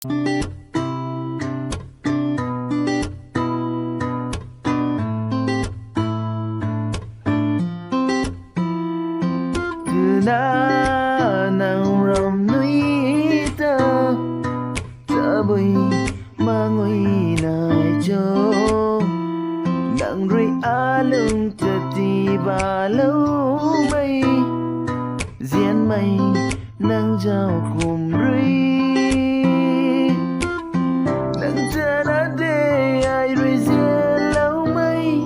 từ na nàng rồng núi ta ta bơi mà ngồi lại cho nàng rơi á lưng ta đi ba lâu bay diễn mây nàng giao cùng rơi nàng ta đã để ai rồi diễn lâu mây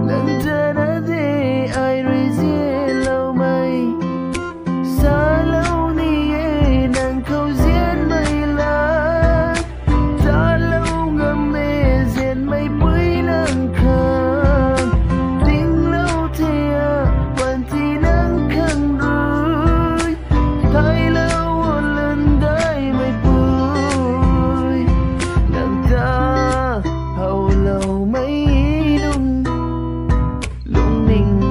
nàng ta đã để ai rồi diễn lâu mây xa lâu ni nàng khâu diễn mây lá ta lâu ngầm mê diễn mây bưởi nàng khang tình lâu thề vẫn thì nàng khang rồi thay lâu lần đây mây bưởi nàng ta hầu lâu mây lung lung ninh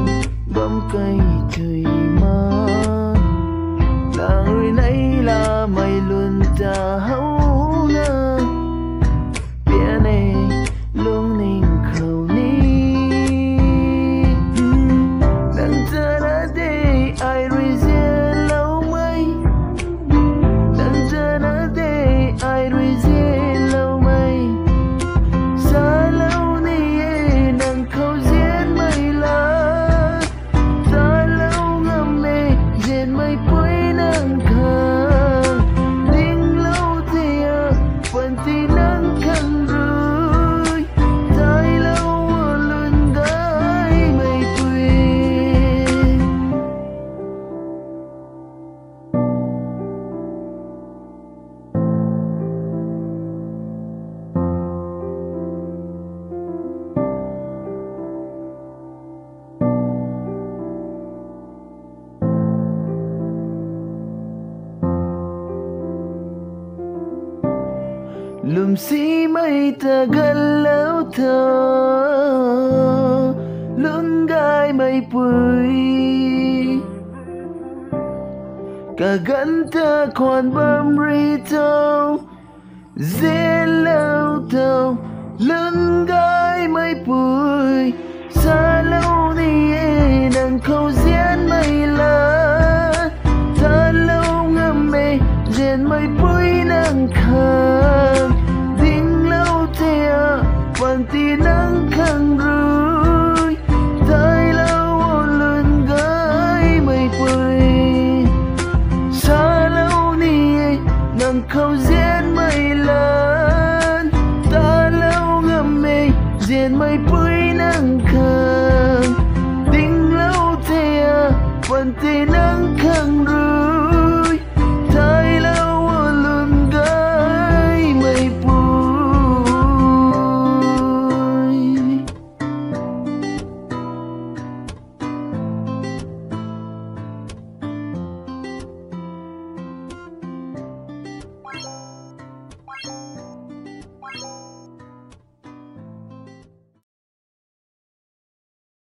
bấm cây trời mà nàng rồi nãy là mây luôn ta hấu na bia này lung ninh khâu ni nàng ta đã để ai rồi diễn lâu mây nàng ta đã để ai rồi diễn lâu mây xa lâu ni nàng khâu diễn mây lá ta lâu ngầm mê diễn mây bưởi nàng khang tình lâu thì vẫn thì nàng khang rồi thay lâu lần đây mây bưởi lùm xí mây ta gần lâu thơ lưng gai mây bụi cả gần ta còn bơm ri thâu dễ lâu thâu lưng gai mây bụi xa lâu đi nàng khâu diễn mây lá ta lâu ngầm mê diễn mây bụi nàng khang tình lâu thề vẫn thì nàng khang rồi thay lâu lần gái mây bụi xa lâu ni nàng khâu diễn mây lớn ta lâu ngầm mê diễn mây bụi nàng khang tình lâu thề vẫn thì nàng khang rồi